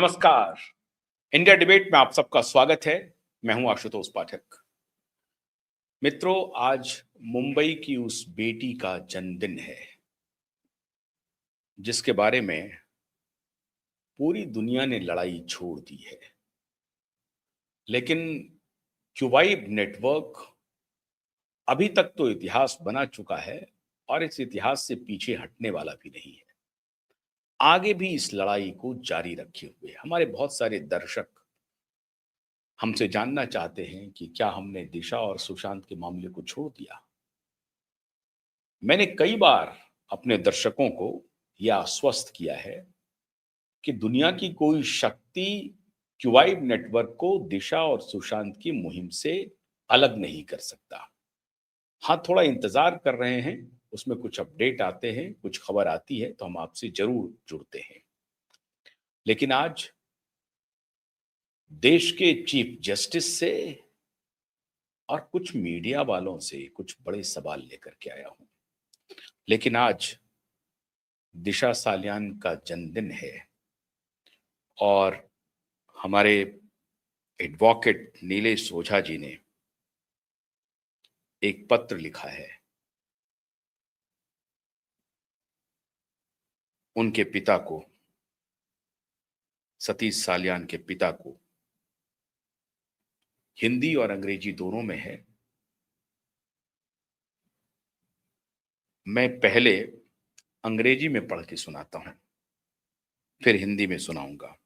नमस्कार। India debate में आप सबका स्वागत है। मैं हूं आशुतोष पाठक। मित्रों, आज मुंबई की उस बेटी का जन्मदिन है जिसके बारे में पूरी दुनिया ने लड़ाई छोड़ दी है। लेकिन क्यूबाइब नेटवर्क अभी तक तो इतिहास बना चुका है और इस इतिहास से पीछे हटने वाला भी नहीं है। आगे भी इस लड़ाई को जारी रखे हुए हमारे बहुत सारे दर्शक हमसे जानना चाहते हैं कि क्या हमने दिशा और सुशांत के मामले को छोड़ दिया। मैंने कई बार अपने दर्शकों को यह आश्वस्त किया है कि दुनिया की कोई शक्ति क्यूबाइब नेटवर्क को दिशा और सुशांत की मुहिम से अलग नहीं कर सकता। हाँ, थोड़ा इंतजार कर रहे हैं, उसमें कुछ अपडेट आते हैं, कुछ खबर आती है तो हम आपसे जरूर जुड़ते हैं। लेकिन आज देश के चीफ जस्टिस से और कुछ मीडिया वालों से कुछ बड़े सवाल लेकर के आया हूं। लेकिन आज दिशा सालियान का जन्मदिन है और हमारे एडवोकेट नीलेश ओझा जी ने एक पत्र लिखा है उनके पिता को, सतीश सालियान के पिता को। हिंदी और अंग्रेजी दोनों में है। मैं पहले अंग्रेजी में पढ़ के सुनाता हूं, फिर हिंदी में सुनाऊंगा।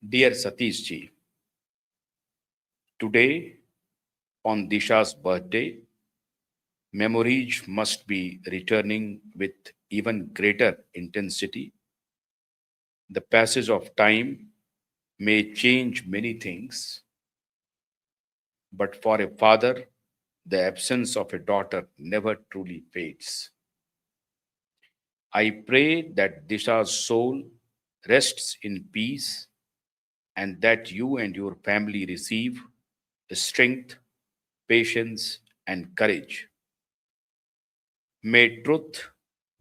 Dear Satish ji, today on Disha's birthday, memories must be returning with even greater intensity. The passage of time may change many things, but for a father, the absence of a daughter never truly fades. I pray that Disha's soul rests in peace and that you and your family receive the strength, patience, and courage. May truth,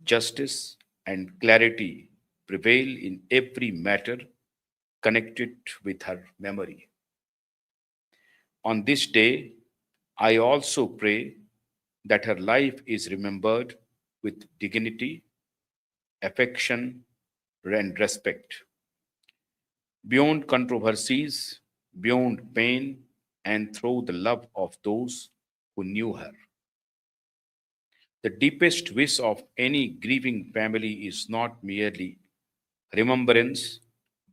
justice, and clarity prevail in every matter connected with her memory. On this day, I also pray that her life is remembered with dignity, affection, and respect, beyond controversies, beyond pain, and through the love of those who knew her. The deepest wish of any grieving family is not merely remembrance,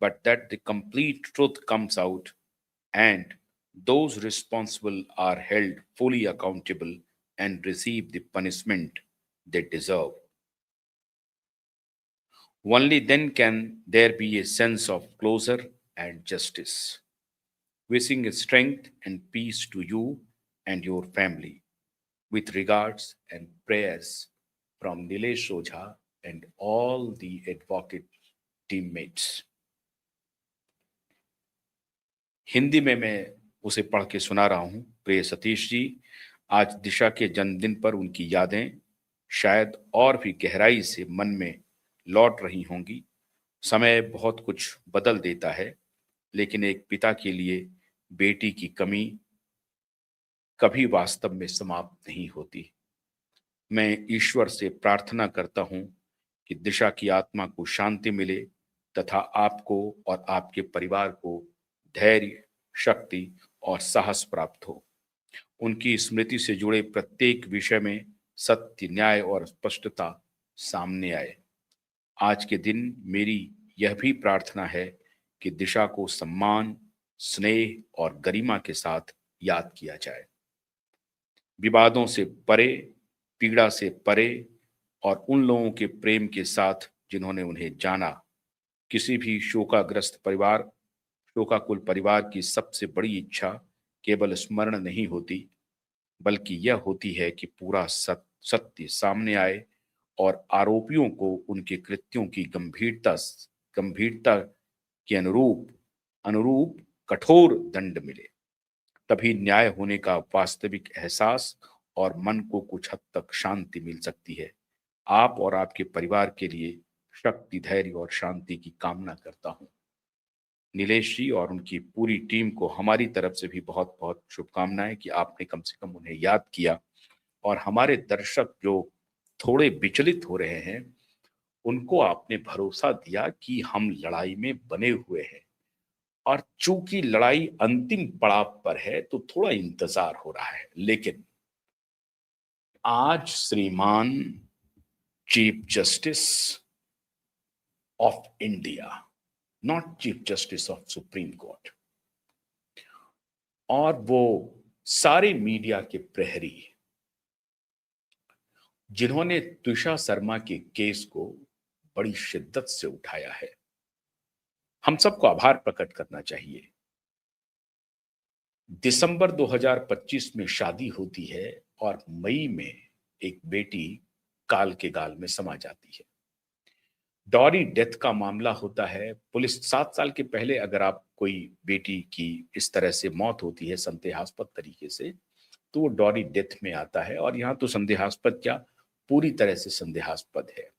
but that the complete truth comes out and those responsible are held fully accountable and receive the punishment they deserve. Only then can there be a sense of closure and justice. Wishing strength and peace to you and your family. With regards and prayers from Nilesh Ojha and all the advocate teammates. Hindi में मैं उसे पढ़ के सुना रहा हूं। प्रिय सतीश जी, आज दिशा के जन्मदिन पर उनकी यादें शायद और भी गहराई से मन में लौट रही होंगी। समय बहुत कुछ बदल देता है, लेकिन एक पिता के लिए बेटी की कमी कभी वास्तव में समाप्त नहीं होती। मैं ईश्वर से प्रार्थना करता हूं कि दिशा की आत्मा को शांति मिले तथा आपको और आपके परिवार को धैर्य, शक्ति और साहस प्राप्त हो। उनकी स्मृति से जुड़े प्रत्येक विषय में सत्य, न्याय और स्पष्टता सामने आए। आज के दिन मेरी यह भी प्रार्थना है कि दिशा को सम्मान, स्नेह और गरिमा के साथ याद किया जाए। विवादों से परे, पीड़ा से परे और उन लोगों के प्रेम के साथ जिन्होंने उन्हें जाना। किसी भी शोकाकुल परिवार की सबसे बड़ी इच्छा केवल स्मरण नहीं होती, बल्कि यह होती है कि पूरा सत्य सामने आए और आरोपियों को उनके कृत्यों की गंभीरता के अनुरूप अनुरूप कठोर दंड मिले। तभी न्याय होने का वास्तविक एहसास और मन को कुछ हद तक शांति मिल सकती है। आप और आपके परिवार के लिए शक्ति, धैर्य और शांति की कामना करता हूं। नीलेश जी और उनकी पूरी टीम को हमारी तरफ से भी बहुत बहुत शुभकामनाएं कि आपने कम से कम उन्हें याद किया, और हमारे दर्शक जो थोड़े विचलित हो रहे हैं उनको आपने भरोसा दिया कि हम लड़ाई में बने हुए हैं, और चूंकि लड़ाई अंतिम पड़ाव पर है तो थोड़ा इंतजार हो रहा है। लेकिन आज श्रीमान chief justice of India, not chief justice of supreme court, और वो सारे मीडिया के प्रहरी जिन्होंने तुषार शर्मा के केस को बड़ी शिद्दत से उठाया है, हम सबको आभार प्रकट करना चाहिए। दिसंबर 2025 में शादी होती है और मई में एक बेटी काल के गाल में समा जाती है। डॉरी डेथ का मामला होता है। पुलिस 7 साल के पहले अगर आप कोई बेटी की इस तरह से मौत होती है संदेहास्पद तरीके से, तो वो डॉरी डेथ में आता है, और यहां तो संदेहास्पद क्या, पूरी तरह से संदेहास्पद है।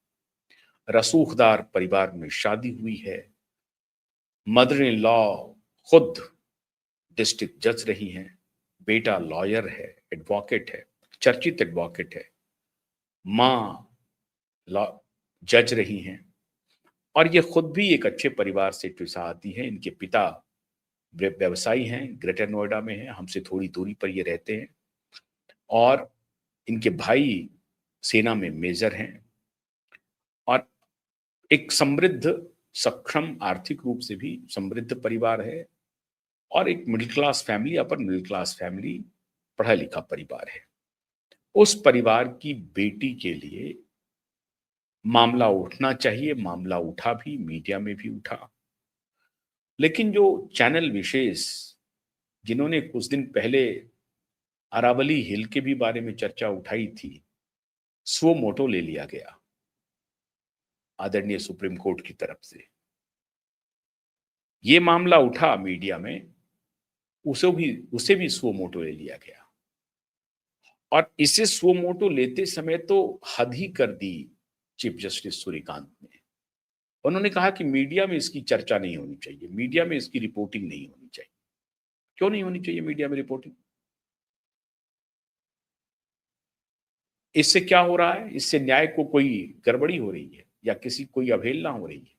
रसूखदार परिवार में शादी हुई है। मदर इन लॉ खुद डिस्ट्रिक्ट जज रही हैं, बेटा लॉयर है, एडवोकेट है, चर्चित एडवोकेट है, माँ लॉ जज रही हैं, और ये खुद भी एक अच्छे परिवार से ट्विसा आती है। इनके पिता व्यवसायी हैं, ग्रेटर नोएडा में हैं, हमसे थोड़ी दूरी पर ये रहते हैं, और इनके भाई सेना में मेजर हैं, और एक समृद्ध, सक्षम, आर्थिक रूप से भी समृद्ध परिवार है, और एक middle class family, upper middle class family, पढ़ा लिखा परिवार है। उस परिवार की बेटी के लिए मामला उठना चाहिए, मामला उठा भी, मीडिया में भी उठा। लेकिन जो चैनल विशेष जिन्होंने कुछ दिन पहले अरावली हिल के भी बारे में चर्चा उठाई थी, स्वो मोटो ले लिया गया आदरणीय सुप्रीम कोर्ट की तरफ से। ये मामला उठा मीडिया में, उसे भी स्वो मोटो ले लिया गया, और इसे स्वो मोटो लेते समय तो हद ही कर दी चीफ जस्टिस सूर्यकांत ने। उन्होंने कहा कि मीडिया में इसकी चर्चा नहीं होनी चाहिए, मीडिया में इसकी रिपोर्टिंग नहीं होनी चाहिए। क्यों नहीं होनी चाहिए मीडिया में रिपोर्टिंग? इससे क्या हो रहा है? इससे न्याय को कोई गड़बड़ी हो रही है या किसी कोई अवहेलना हो रही है?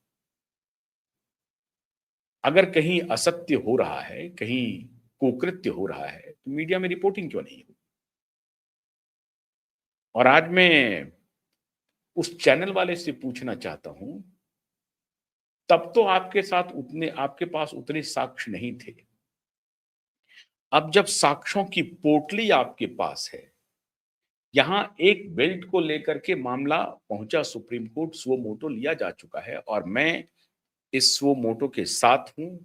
अगर कहीं असत्य हो रहा है, कहीं कुकृत्य हो रहा है, तो मीडिया में रिपोर्टिंग क्यों नहीं हो? और आज मैं उस चैनल वाले से पूछना चाहता हूं, तब तो आपके पास उतने साक्ष्य नहीं थे। अब जब साक्ष्यों की पोटली आपके पास है, यहां एक बेल्ट को लेकर के मामला पहुंचा सुप्रीम कोर्ट, सुओ मोटो लिया जा चुका है, और मैं इस सुओ मोटो के साथ हूं।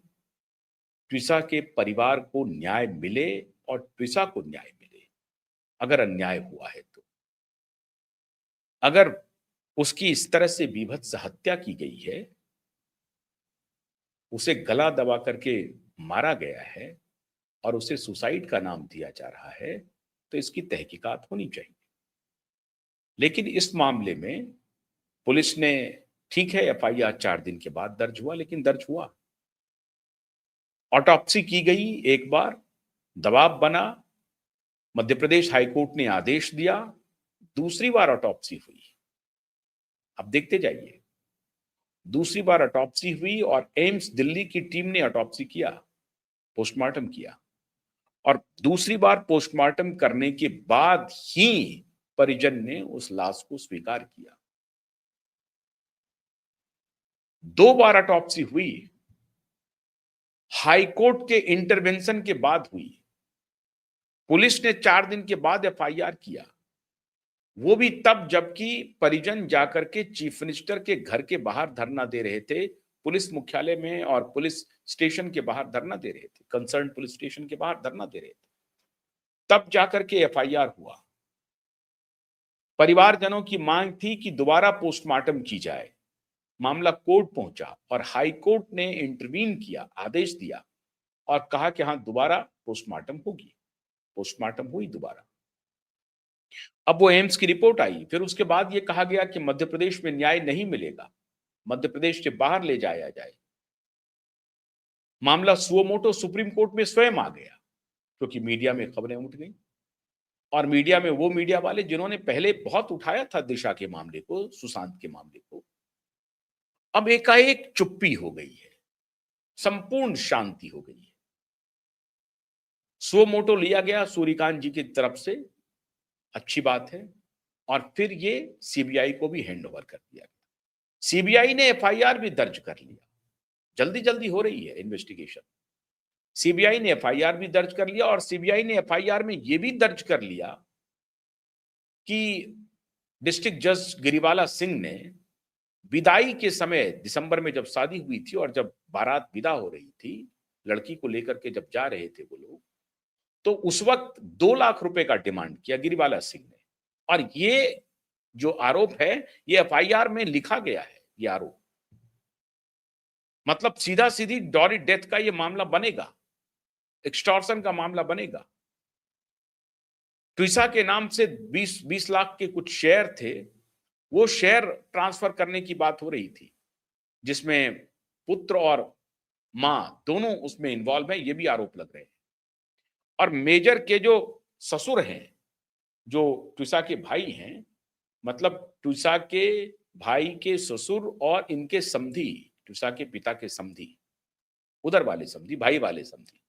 ट्विसा के परिवार को न्याय मिले और ट्विसा को न्याय मिले। अगर अन्याय हुआ है तो, अगर उसकी इस तरह से बीभत्स हत्या की गई है, उसे गला दबा करके मारा गया है और उसे सुसाइड का नाम दिया जा रहा है, तो इसकी तहकीकात होनी चाहिए। लेकिन इस मामले में पुलिस ने, ठीक है एफआईआर 4 दिन के बाद दर्ज हुआ, लेकिन दर्ज हुआ, ऑटोप्सी की गई, एक बार दबाव बना, मध्य प्रदेश हाईकोर्ट ने आदेश दिया, दूसरी बार ऑटोप्सी हुई। अब देखते जाइए, दूसरी बार ऑटोप्सी हुई और एम्स दिल्ली की टीम ने ऑटोप्सी किया, पोस्टमार्टम किया, और दूसरी बार पोस्टमार्टम करने के बाद ही परिजन ने उस लाश को स्वीकार किया। 2 बार ऑटोप्सी हुई, हाईकोर्ट के इंटरवेंशन के बाद हुई। पुलिस ने 4 दिन के बाद एफआईआर किया, वो भी तब जबकि परिजन जाकर के चीफ मिनिस्टर के घर के बाहर धरना दे रहे थे, पुलिस मुख्यालय में और पुलिस स्टेशन के बाहर धरना दे रहे थे, कंसर्न पुलिस स्टेशन के बाहर धरना दे रहे थे, तब जाकर के एफआईआर हुआ। परिवारजनों की मांग थी कि दोबारा पोस्टमार्टम की जाए, मामला कोर्ट पहुंचा और हाई कोर्ट ने इंटरवीन किया, आदेश दिया और कहा कि हाँ दोबारा पोस्टमार्टम होगी। पोस्टमार्टम हुई दोबारा। अब वो एम्स की रिपोर्ट आई, फिर उसके बाद ये कहा गया कि मध्य प्रदेश में न्याय नहीं मिलेगा, मध्य प्रदेश से बाहर ले जाया जाए। मामला सुओ मोटो सुप्रीम कोर्ट में स्वयं आ गया, क्योंकि मीडिया में खबरें उठ गई, और मीडिया में वो मीडिया वाले जिन्होंने पहले बहुत उठाया था दिशा के मामले को, सुशांत के मामले को, अब एकाएक चुप्पी हो गई है, संपूर्ण शांति हो गई है। सुओ मोटो लिया गया सूर्यकांत जी की तरफ से, अच्छी बात है, और फिर ये सीबीआई को भी हैंडओवर कर दिया गया। सीबीआई ने एफआईआर भी दर्ज कर लिया, जल्दी जल्दी हो रही है इन्वेस्टिगेशन। सीबीआई ने एफआईआर भी दर्ज कर लिया, और सीबीआई ने एफआईआर में यह भी दर्ज कर लिया कि डिस्ट्रिक्ट जज गिरिवाला सिंह ने विदाई के समय, दिसंबर में जब शादी हुई थी और जब बारात विदा हो रही थी, लड़की को लेकर के जब जा रहे थे वो लोग, तो उस वक्त 2 लाख रुपए का डिमांड किया गिरिवाला सिंह ने। और ये जो आरोप है, ये एफआईआर में लिखा गया है, ये आरोप। मतलब सीधा सीधी डॉरी डेथ का ये मामला बनेगा, एक्सटॉर्शन का मामला बनेगा। ट्विसा के नाम से 20 लाख के कुछ शेयर थे, वो शेयर ट्रांसफर करने की बात हो रही थी, जिसमें पुत्र और मां दोनों उसमें इन्वॉल्व हैं, ये भी आरोप लग रहे हैं। और मेजर के जो ससुर हैं, जो ट्विसा के भाई हैं, मतलब ट्विसा के भाई के ससुर और इनके समधी, ट्विसा के पिता के समधी, उधर वाले समधी, भाई वाले समधी,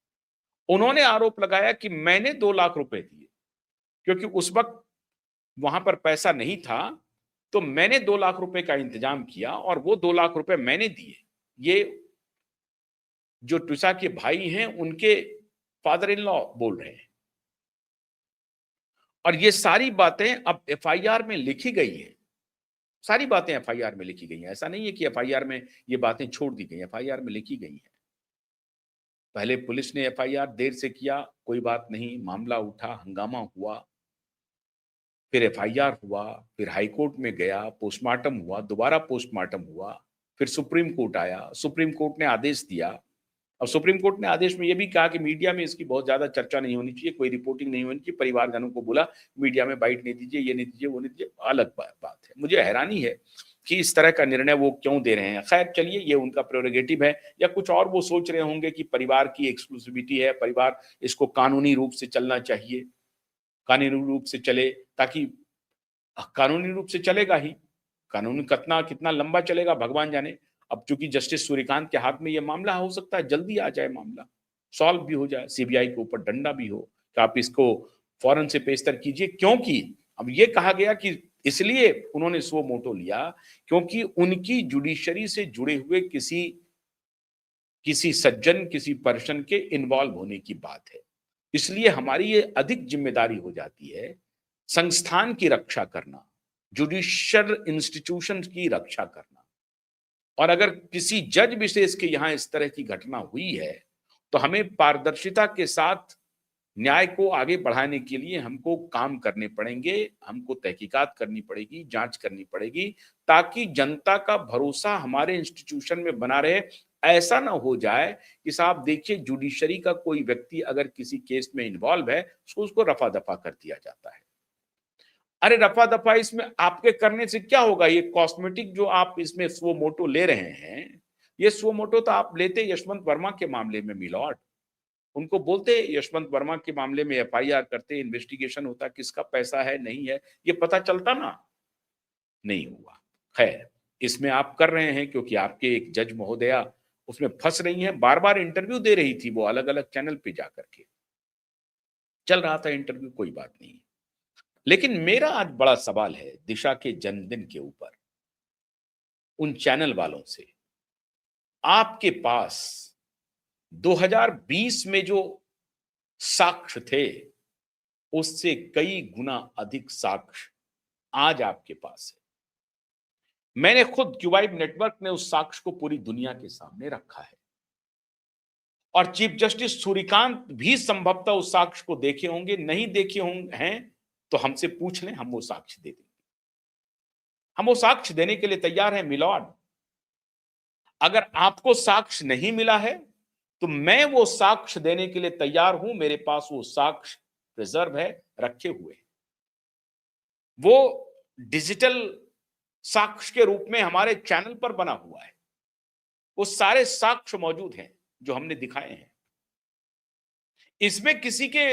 उन्होंने आरोप लगाया कि मैंने 2 लाख रुपए दिए, क्योंकि उस वक्त वहां पर पैसा नहीं था, तो मैंने 2 लाख रुपए का इंतजाम किया और वो 2 लाख रुपए मैंने दिए। ये जो ट्विसा के भाई हैं, उनके फादर इन लॉ बोल रहे हैं। और ये सारी बातें अब एफआईआर में लिखी गई है, सारी बातें एफआईआर में लिखी गई हैं। ऐसा नहीं है कि एफआईआर में ये बातें छोड़ दी गई, एफआईआर में लिखी गई है। पहले पुलिस ने एफआईआर देर से किया, कोई बात नहीं, मामला उठा, हंगामा हुआ, फिर एफआईआर हुआ, फिर हाई कोर्ट में गया, पोस्टमार्टम हुआ, दोबारा पोस्टमार्टम हुआ, फिर सुप्रीम कोर्ट आया, सुप्रीम कोर्ट ने आदेश दिया। अब सुप्रीम कोर्ट ने आदेश में यह भी कहा कि मीडिया में इसकी बहुत ज्यादा चर्चा नहीं होनी चाहिए, कोई रिपोर्टिंग नहीं होनी चाहिए। परिवारजनों को बोला मीडिया में बाइट नहीं दीजिए, ये नहीं दीजिए, वो नहीं दीजिए। अलग बात है, मुझे हैरानी है कि इस तरह का निर्णय वो क्यों दे रहे हैं। खैर चलिए, ये उनका प्रेरोगेटिव है, या कुछ और वो सोच रहे होंगे कि परिवार की एक्सक्लूसिविटी है, परिवार इसको कानूनी रूप से चलना चाहिए, कानूनी रूप से चले, ताकि कानूनी रूप से चलेगा ही, कानून कितना लंबा चलेगा भगवान जाने। अब चूंकि जस्टिस सूर्यकांत के हाथ में यह मामला हो सकता है जल्दी आ जाए, मामला सॉल्व भी हो जाए, सीबीआई के ऊपर डंडा भी हो कि आप इसको फौरन से पेशतर कीजिए। क्योंकि अब ये कहा गया कि इसलिए उन्होंने सुओ मोटो लिया क्योंकि उनकी जुडिशरी से जुड़े हुए किसी सज्जन, किसी पर्सन के इन्वॉल्व होने की बात है। इसलिए हमारी ये अधिक जिम्मेदारी हो जाती है संस्थान की रक्षा करना, जुडिशियल इंस्टीट्यूशन की रक्षा करना। और अगर किसी जज विशेष के यहां इस तरह की घटना हुई है, तो हमें पारदर्शिता के साथ न्याय को आगे बढ़ाने के लिए हमको काम करने पड़ेंगे, हमको तहकीकात करनी पड़ेगी, जांच करनी पड़ेगी, ताकि जनता का भरोसा हमारे इंस्टीट्यूशन में बना रहे। ऐसा ना हो जाए कि साहब देखिए, जुडिशरी का कोई व्यक्ति अगर किसी केस में इन्वॉल्व है, उसको रफा दफा कर दिया जाता है। अरे रफा दफा इसमें आपके करने से क्या होगा? ये कॉस्मेटिक जो आप इसमें सुओ मोटो ले रहे हैं, ये सुओ मोटो तो आप लेते यशवंत वर्मा के मामले में मिलॉर्ड। उनको बोलते यशवंत वर्मा के मामले में एफआईआर करते, इन्वेस्टिगेशन होता, किसका पैसा है नहीं है ये पता चलता ना, नहीं हुआ। खैर, इसमें आप कर रहे हैं क्योंकि आपके एक जज महोदया उसमें फंस रही हैं, बार बार इंटरव्यू दे रही थी वो अलग अलग चैनल पे जाकर के, चल रहा था इंटरव्यू, कोई बात नहीं। लेकिन मेरा आज बड़ा सवाल है दिशा के जन्मदिन के ऊपर उन चैनल वालों से। आपके पास 2020 में जो साक्ष्य थे उससे कई गुना अधिक साक्ष्य आज आपके पास है। मैंने खुद क्यूबाइब नेटवर्क ने उस साक्ष्य को पूरी दुनिया के सामने रखा है, और चीफ जस्टिस सूर्यकांत भी संभवतः उस साक्ष्य को देखे होंगे, नहीं देखे होंगे हैं तो हमसे पूछ लें, हम वो साक्ष्य दे देंगे। हम वो साक्ष्य देने के लिए तैयार हैं मिलॉर्ड। अगर आपको साक्ष्य नहीं मिला है तो मैं वो साक्ष्य देने के लिए तैयार हूं। मेरे पास वो साक्ष्य रिजर्व है, रखे हुए। वो डिजिटल साक्ष्य के रूप में हमारे चैनल पर बना हुआ है। वो सारे साक्ष्य मौजूद हैं जो हमने दिखाए हैं। इसमें किसी के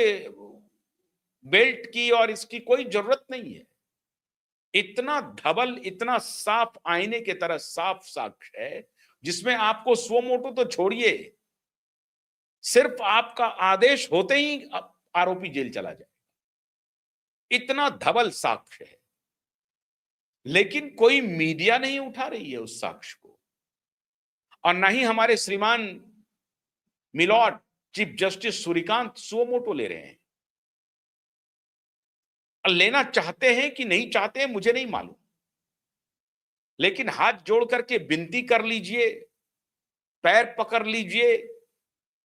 बेल्ट की और इसकी कोई जरूरत नहीं है। इतना धबल, इतना साफ, आईने की तरह साफ साक्ष्य है जिसमें आपको सुओ मोटो तो छोड़िए, सिर्फ आपका आदेश होते ही आरोपी जेल चला जाए। इतना धबल साक्ष्य है, लेकिन कोई मीडिया नहीं उठा रही है उस साक्ष्य को, और ना ही हमारे श्रीमान milord chief justice Suryakant suo motu ले रहे हैं। लेना चाहते हैं कि नहीं चाहते हैं मुझे नहीं मालूम, लेकिन हाथ जोड़ करके विनती कर लीजिए, पैर पकड़ लीजिए,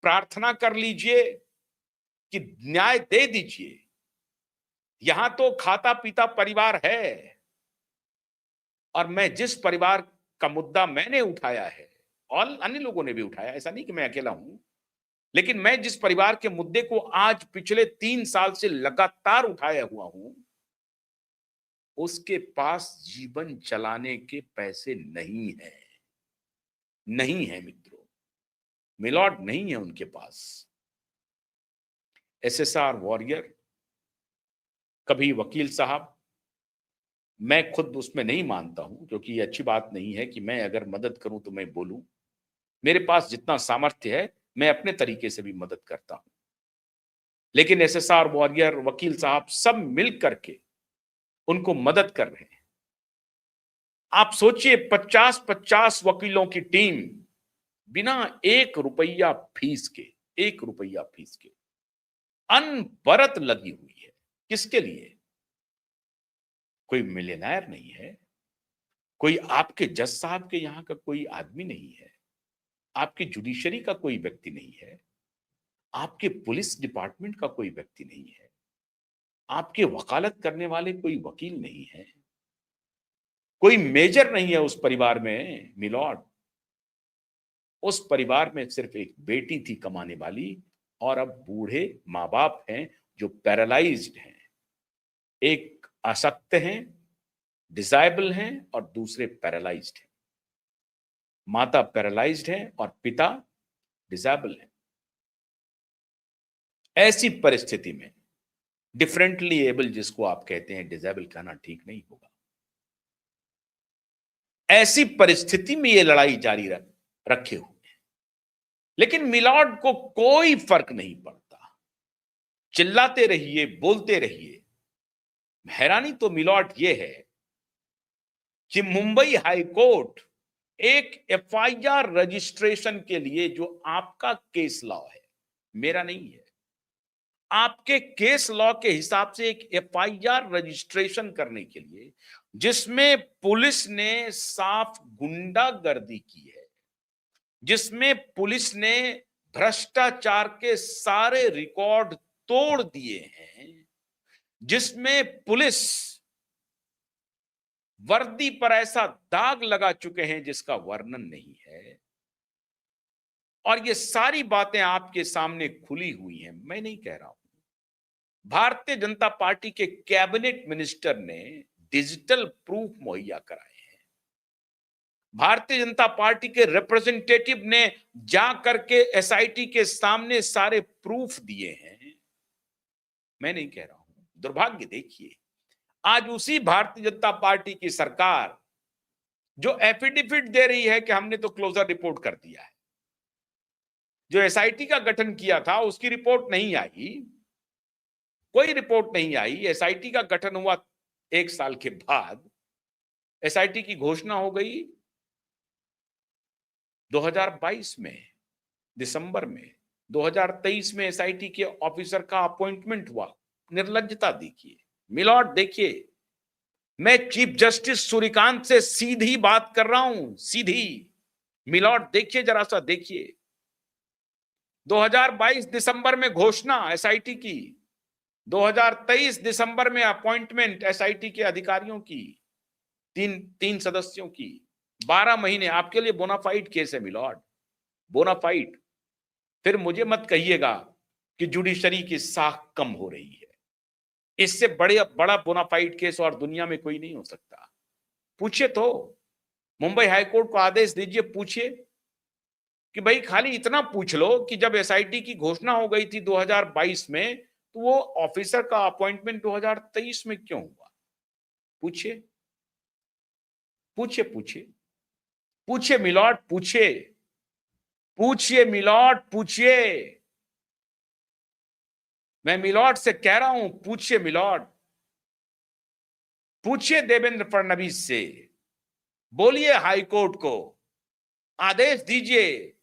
प्रार्थना कर लीजिए कि न्याय दे दीजिए। यहां तो खाता पीता परिवार है, और मैं जिस परिवार का मुद्दा मैंने उठाया है और अन्य लोगों ने भी उठाया, ऐसा नहीं कि मैं अकेला हूं, लेकिन मैं जिस परिवार के मुद्दे को आज पिछले 3 साल से लगातार उठाया हुआ हूं, उसके पास जीवन चलाने के पैसे नहीं है। नहीं है मित्रों, मिलॉर्ड नहीं है उनके पास। एसएसआर वॉरियर, कभी वकील साहब, मैं खुद उसमें नहीं मानता हूं, क्योंकि ये अच्छी बात नहीं है कि मैं अगर मदद करूं तो मैं बोलूं। मेरे पास जितना सामर्थ्य है मैं अपने तरीके से भी मदद करता हूं, लेकिन एसएसआर वॉरियर, वकील साहब सब मिल करके उनको मदद कर रहे हैं। आप सोचिए, 50-50 वकीलों की टीम बिना 1 रुपया फीस के, 1 रुपया फीस के अनवरत लगी हुई है। किसके लिए? कोई मिलियनेयर नहीं है, कोई आपके जज साहब के यहां का कोई आदमी नहीं है, आपकी जुडिशरी का कोई व्यक्ति नहीं है, आपके पुलिस डिपार्टमेंट का कोई व्यक्ति नहीं है, आपके वकालत करने वाले कोई वकील नहीं है, कोई मेजर नहीं है उस परिवार में मिलॉर्ड। उस परिवार में सिर्फ एक बेटी थी कमाने वाली, और अब बूढ़े माँ बाप हैं जो पैरालाइज्ड हैं। एक अशक्त हैं, डिसेबल हैं, और दूसरे पैरालाइज्ड हैं। माता पैरालाइज्ड है और पिता डिसेबल है। ऐसी परिस्थिति में डिफरेंटली एबल, जिसको आप कहते हैं, डिसेबल कहना ठीक नहीं होगा, ऐसी परिस्थिति में ये लड़ाई जारी रखे हुए हैं। लेकिन मिलॉर्ड को कोई फर्क नहीं पड़ता। चिल्लाते रहिए, बोलते रहिए। हैरानी तो मिलॉर्ड ये है कि मुंबई हाई कोर्ट एक एफआईआर रजिस्ट्रेशन के लिए, जो आपका केस लॉ है, मेरा नहीं है, आपके केस लॉ के हिसाब से एक एफआईआर रजिस्ट्रेशन करने के लिए, जिसमें पुलिस ने साफ गुंडागर्दी की है, जिसमें पुलिस ने भ्रष्टाचार के सारे रिकॉर्ड तोड़ दिए हैं, जिसमें पुलिस वर्दी पर ऐसा दाग लगा चुके हैं जिसका वर्णन नहीं है, और ये सारी बातें आपके सामने खुली हुई हैं। मैं नहीं कह रहा हूं। भारतीय जनता पार्टी के कैबिनेट मिनिस्टर ने डिजिटल प्रूफ मुहैया कराए हैं। भारतीय जनता पार्टी के रिप्रेजेंटेटिव ने जा करके एसआईटी के सामने सारे प्रूफ दिए हैं। मैं नहीं कह रहा हूं। दुर्भाग्य देखिए, आज उसी भारतीय जनता पार्टी की सरकार जो एफिडेविट दे रही है कि हमने तो क्लोजर रिपोर्ट कर दिया है, जो एसआईटी का गठन किया था उसकी रिपोर्ट नहीं आई, कोई रिपोर्ट नहीं आई। एसआईटी का गठन हुआ 1 साल के बाद, एसआईटी की घोषणा हो गई 2022 में, दिसंबर में। 2023 में एसआईटी के ऑफिसर का अपॉइंटमेंट हुआ। निर्लज्जता देखिए मिलॉर्ड। देखिए, मैं चीफ जस्टिस सूर्यकांत से सीधी बात कर रहा हूं, सीधी। मिलॉर्ड देखिए, जरा सा देखिए, 2022 दिसंबर में घोषणा एसआईटी की, 2023 दिसंबर में अपॉइंटमेंट एसआईटी के अधिकारियों की, तीन सदस्यों की। 12 महीने आपके लिए बोनाफाइड केस है मिलॉर्ड, बोनाफाइड। फिर मुझे मत कहिएगा कि जुडिशरी की साख कम हो रही है। इससे बड़ा बोनाफाइड केस और दुनिया में कोई नहीं हो सकता। पूछिए तो, मुंबई हाईकोर्ट को आदेश दीजिए, पूछिए कि भाई खाली इतना पूछ लो कि जब एसआईटी की घोषणा हो गई थी 2022 में, तो वो ऑफिसर का अपॉइंटमेंट 2023 में क्यों हुआ? पूछिए, पूछिए, पूछिए, पूछिए मिलॉर्ड, पूछिए, पूछिए मिलॉर्ड, पूछिए। मैं मिलॉर्ड से कह रहा हूं, पूछिए मिलॉर्ड, पूछिए देवेंद्र फडणवीस से, बोलिए हाईकोर्ट को, आदेश दीजिए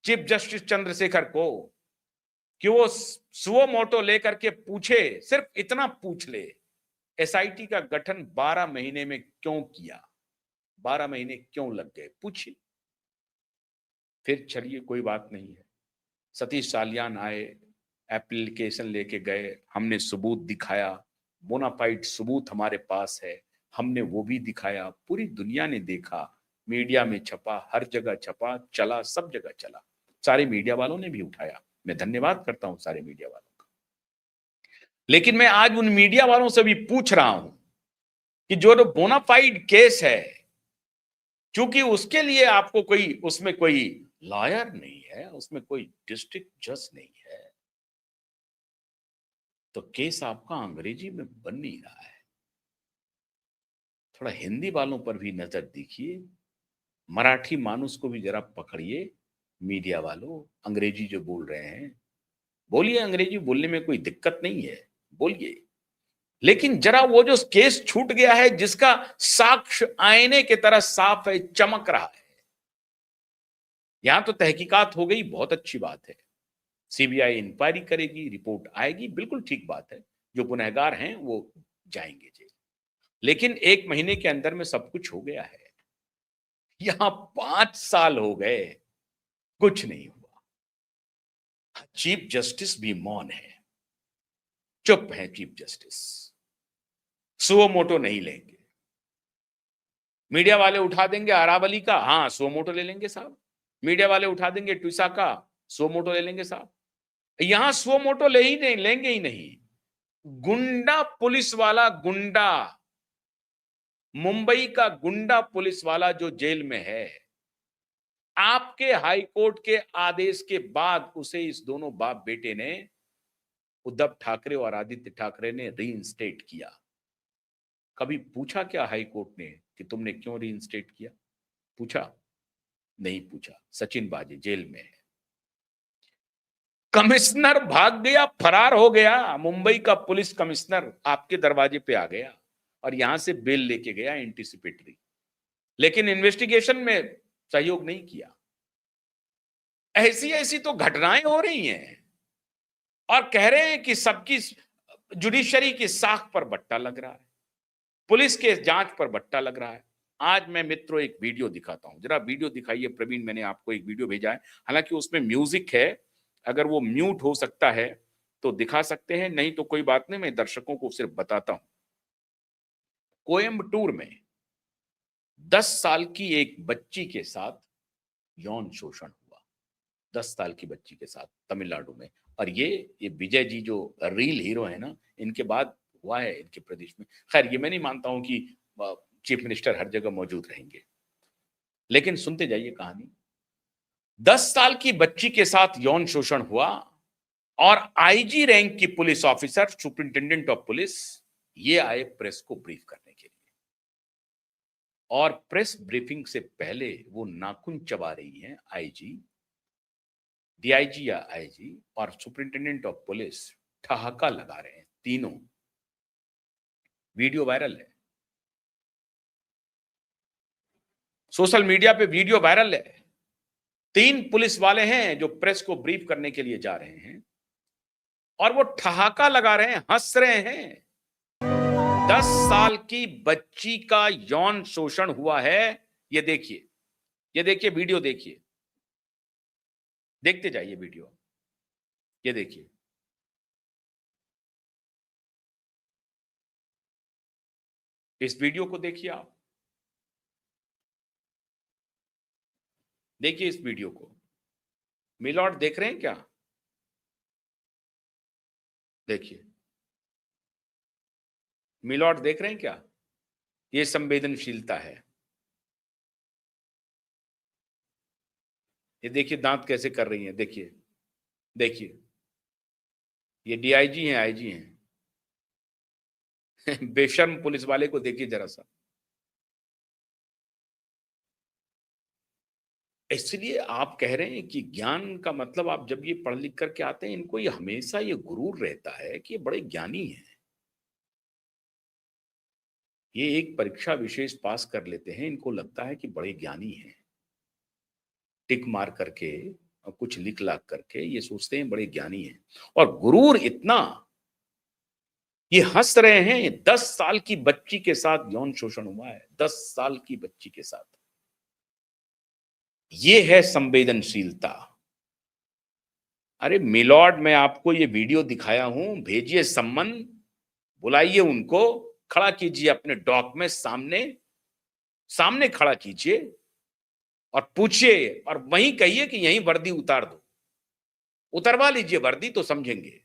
चीफ जस्टिस चंद्रशेखर को कि वो सुओ मोटो लेकर के पूछे, सिर्फ इतना पूछ ले, एसआईटी का गठन 12 महीने में क्यों किया, 12 महीने क्यों लग गए, पूछिए। फिर चलिए कोई बात नहीं है, सतीश सालियान आए, एप्लीकेशन लेके गए, हमने सबूत दिखाया, बोनाफाइड सबूत हमारे पास है, हमने वो भी दिखाया, पूरी दुनिया ने देखा, मीडिया में छपा, हर जगह छपा, चला, सब जगह चला, सारे मीडिया वालों ने भी उठाया, मैं धन्यवाद करता हूं सारे मीडिया वालों का। लेकिन मैं आज उन मीडिया वालों से भी पूछ रहा हूं कि जो बोनाफाइड केस है, क्योंकि उसके लिए आपको कोई, उसमें कोई लॉयर नहीं है, उसमें कोई डिस्ट्रिक्ट जज नहीं है, तो केस आपका अंग्रेजी में बन नहीं रहा है। थोड़ा हिंदी वालों पर भी नजर दीजिए, मराठी मानुस को भी जरा पकड़िए, मीडिया वालों, अंग्रेजी जो बोल रहे हैं, बोलिए, अंग्रेजी बोलने में कोई दिक्कत नहीं है, बोलिए, लेकिन जरा वो जो केस छूट गया है, जिसका साक्ष्य आईने की तरह साफ है, चमक रहा है, यहां तो तहकीकात हो गई, बहुत अच्छी बात है, सीबीआई इंक्वायरी करेगी, रिपोर्ट आएगी, बिल्कुल ठीक बात है, जो गुनहगार हैं वो जाएंगे जेल, लेकिन 1 महीने के अंदर में सब कुछ हो गया है, यहां 5 साल हो गए, कुछ नहीं हुआ। चीफ जस्टिस भी मौन है, चुप है चीफ जस्टिस, सुओ मोटो नहीं लेंगे, मीडिया वाले उठा देंगे अरावली का, हाँ सुओ मोटो ले लेंगे साहब, मीडिया वाले उठा देंगे ट्विसा का, सुओ मोटो ले लेंगे साहब, यहां सुओ मोटो ले ही नहीं, लेंगे ही नहीं। गुंडा पुलिस वाला, गुंडा, मुंबई का गुंडा पुलिस वाला जो जेल में है, आपके हाई कोर्ट के आदेश के बाद उसे इस दोनों बाप बेटे ने, उद्धव ठाकरे और आदित्य ठाकरे ने रीइंस्टेट किया। कभी पूछा क्या हाई कोर्ट ने कि तुमने क्यों रीइंस्टेट किया? पूछा? नहीं पूछा। सचिन बाजी जेल में है, कमिश्नर भाग गया, फरार हो गया, मुंबई का पुलिस कमिश्नर आपके दरवाजे पे आ गया और यहां से बेल लेके गया एंटीसिपेटरी, लेकिन इन्वेस्टिगेशन में सहयोग नहीं किया। ऐसी ऐसी तो घटनाएं हो रही हैं और कह रहे हैं कि सबकी, जुडिशरी की साख पर बट्टा लग रहा है, पुलिस के जांच पर बट्टा लग रहा है। आज मैं मित्रों एक वीडियो दिखाता हूं, जरा वीडियो दिखाइए प्रवीण, मैंने आपको एक वीडियो भेजा है, हालांकि उसमें म्यूजिक है, अगर वो म्यूट हो सकता है तो दिखा सकते हैं, नहीं तो कोई बात नहीं, मैं दर्शकों को सिर्फ बताता हूं। कोयम्बटूर में 10 साल की एक बच्ची के साथ यौन शोषण हुआ, 10 साल की बच्ची के साथ तमिलनाडु में, और ये विजय जी जो रील हीरो है ना, इनके बाद हुआ है इनके प्रदेश में। खैर ये मैं नहीं मानता हूं कि चीफ मिनिस्टर हर जगह मौजूद रहेंगे, लेकिन सुनते जाइए कहानी। 10 साल की बच्ची के साथ यौन शोषण हुआ और आईजी रैंक की police officer, superintendent of police, ये आए प्रेस को ब्रीफ करने के लिए, और प्रेस ब्रीफिंग से पहले वो नाखून चबा रही हैं आईजी, डीआईजी या आईजी और सुपरिंटेंडेंट ऑफ पुलिस, ठहाका लगा रहे हैं तीनों। वीडियो वायरल है, सोशल मीडिया पे वीडियो वायरल है। 3 पुलिस वाले हैं जो प्रेस को ब्रीफ करने के लिए जा रहे हैं और वो ठहाका लगा रहे हैं, हंस रहे हैं। 10 साल की बच्ची का यौन शोषण हुआ है, ये देखिए, ये देखिए वीडियो, देखिए, देखते जाइए वीडियो, ये देखिए, इस वीडियो को देखिए आप, देखिए इस वीडियो को, मिलॉर्ड देख रहे हैं क्या? देखिए, मिलॉर्ड देख रहे हैं क्या? ये संवेदनशीलता है। ये देखिए दांत कैसे कर रही हैं, देखिए देखिए, ये डीआईजी हैं, आईजी हैं। बेशर्म पुलिस वाले को देखिए जरा सा। इसलिए आप कह रहे हैं कि ज्ञान का मतलब, आप जब ये पढ़ लिख करके आते हैं, इनको ये हमेशा ये गुरूर रहता है कि ये बड़े ज्ञानी हैं। ये एक परीक्षा विशेष पास कर लेते हैं, इनको लगता है कि बड़े ज्ञानी हैं। टिक मार करके और कुछ लिख लाख करके ये सोचते हैं बड़े ज्ञानी हैं। और गुरूर इतना, ये हंस रहे हैं 10 साल की बच्ची के साथ यौन शोषण हुआ है, 10 साल की बच्ची के साथ। ये है संवेदनशीलता। अरे मिलॉर्ड, मैं आपको ये वीडियो दिखाया हूं, भेजिए सम्मन, बुलाइए उनको, खड़ा कीजिए अपने डॉक में, सामने सामने खड़ा कीजिए और पूछिए, और वहीं कहिए कि यहीं वर्दी उतार दो, उतरवा लीजिए वर्दी तो समझेंगे।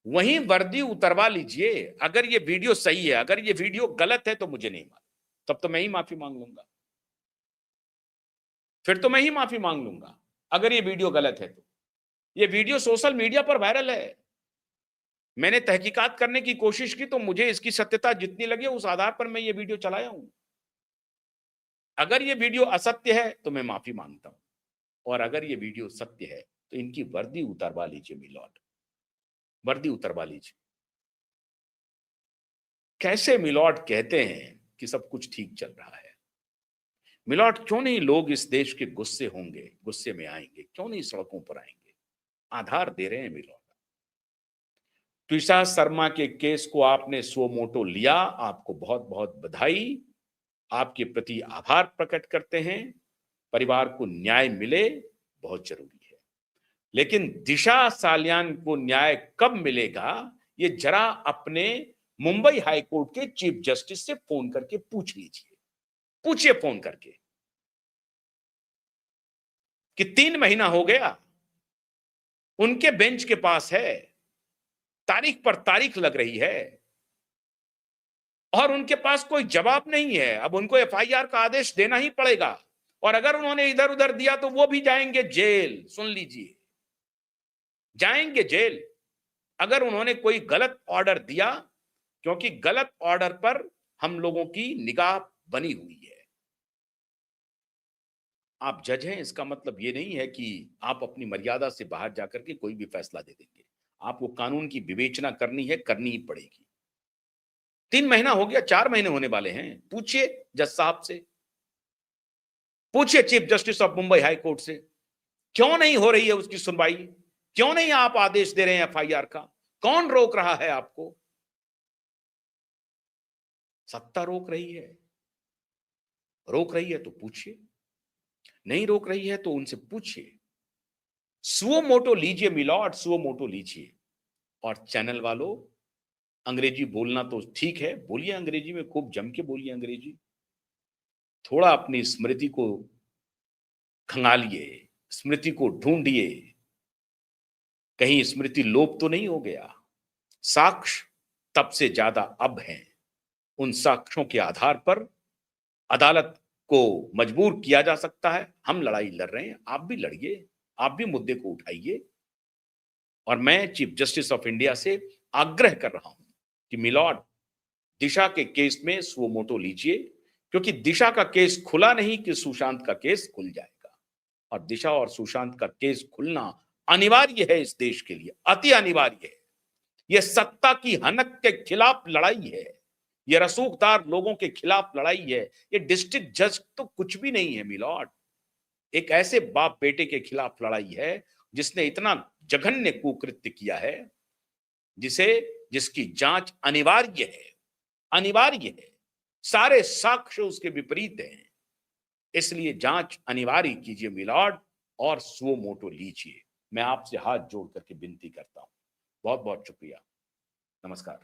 वहीं वर्दी उतरवा लीजिए। अगर ये वीडियो सही है, अगर ये वीडियो गलत है तो मुझे नहीं मालूम, तब तो मैं ही माफी मांग लूंगा, फिर तो मैं ही माफी मांग लूंगा अगर ये वीडियो गलत है तो। ये वीडियो सोशल मीडिया पर वायरल है, मैंने तहकीकात करने की कोशिश की तो मुझे इसकी सत्यता जितनी लगी उस आधार पर मैं ये वीडियो चलाया हूं। अगर ये वीडियो असत्य है तो मैं माफी मांगता हूं, और अगर ये वीडियो सत्य है तो इनकी वर्दी उतरवा लीजिए मिलॉर्ड, वर्दी उतरवा लीजिए। कैसे मिलॉर्ड कहते हैं कि सब कुछ ठीक चल रहा है? मिलॉर्ड, क्यों नहीं लोग इस देश के गुस्से होंगे, गुस्से में आएंगे, क्यों नहीं सड़कों पर आएंगे? आधार दे रहे हैं मिलॉर्ड। तुषार शर्मा के केस को आपने सो मोटो लिया, आपको बहुत बहुत बधाई, आपके प्रति आभार प्रकट करते हैं। परिवार को न्याय मिले, बहुत जरूरी है। लेकिन दिशा सालियान को न्याय कब मिलेगा, ये जरा अपने मुंबई हाईकोर्ट के चीफ जस्टिस से फोन करके पूछ लीजिए, पूछिए फोन करके कि 3 महीना हो गया, उनके बेंच के पास है, तारीख पर तारीख लग रही है और उनके पास कोई जवाब नहीं है। अब उनको एफआईआर का आदेश देना ही पड़ेगा, और अगर उन्होंने इधर उधर दिया तो वो भी जाएंगे जेल। सुन लीजिए, जाएंगे जेल अगर उन्होंने कोई गलत ऑर्डर दिया, क्योंकि गलत ऑर्डर पर हम लोगों की निगाह बनी हुई है। आप जज हैं, इसका मतलब ये नहीं है कि आप अपनी मर्यादा से बाहर जाकर के कोई भी फैसला दे देंगे। आपको कानून की विवेचना करनी है, करनी ही पड़ेगी। 3 महीना हो गया, 4 महीने होने वाले हैं। पूछिए जज साहब से, पूछिए chief justice of Mumbai high court से, क्यों नहीं हो रही है उसकी सुनवाई? क्यों नहीं आप आदेश दे रहे हैं एफआईआर का? कौन रोक रहा है आपको? सत्ता रोक रही है। रोक रही है तो पूछिए, नहीं रोक रही है तो उनसे पूछिए। सुओ मोटो लीजिए मिलॉर्ड, सुओ मोटो लीजिए। और चैनल वालों, अंग्रेजी बोलना तो ठीक है, बोलिए अंग्रेजी में, खूब जम के बोलिए अंग्रेजी। थोड़ा अपनी स्मृति को खंगालिए, स्मृति को ढूंढिए, कहीं स्मृति लोप तो नहीं हो गया। साक्ष्य तब से ज्यादा अब हैं। उन साक्ष्यों के आधार पर अदालत को मजबूर किया जा सकता है। हम लड़ाई लड़ रहे हैं, आप भी लड़िए, आप भी मुद्दे को उठाइए। और मैं चीफ जस्टिस ऑफ इंडिया से आग्रह कर रहा हूं कि मिलॉर्ड, दिशा के केस में सुओ मोटो लीजिए, क्योंकि दिशा का केस खुला नहीं कि सुशांत का केस खुल जाएगा। और दिशा और सुशांत का केस खुलना अनिवार्य है इस देश के लिए, अति अनिवार्य है। यह सत्ता की हनक के खिलाफ लड़ाई है, यह रसूखदार लोगों के खिलाफ लड़ाई है। ये डिस्ट्रिक्ट जज तो कुछ भी नहीं है मिलॉर्ड, एक ऐसे बाप बेटे के खिलाफ लड़ाई है जिसने इतना जघन्य कुकृत्य किया है, जिसकी जांच अनिवार्य है, अनिवार्य है। सारे साक्ष्य उसके विपरीत हैं, इसलिए जांच अनिवार्य कीजिए मिलॉर्ड, और सुओ मोटो लीजिए। मैं आपसे हाथ जोड़ करके विनती करता हूं। बहुत बहुत शुक्रिया, नमस्कार।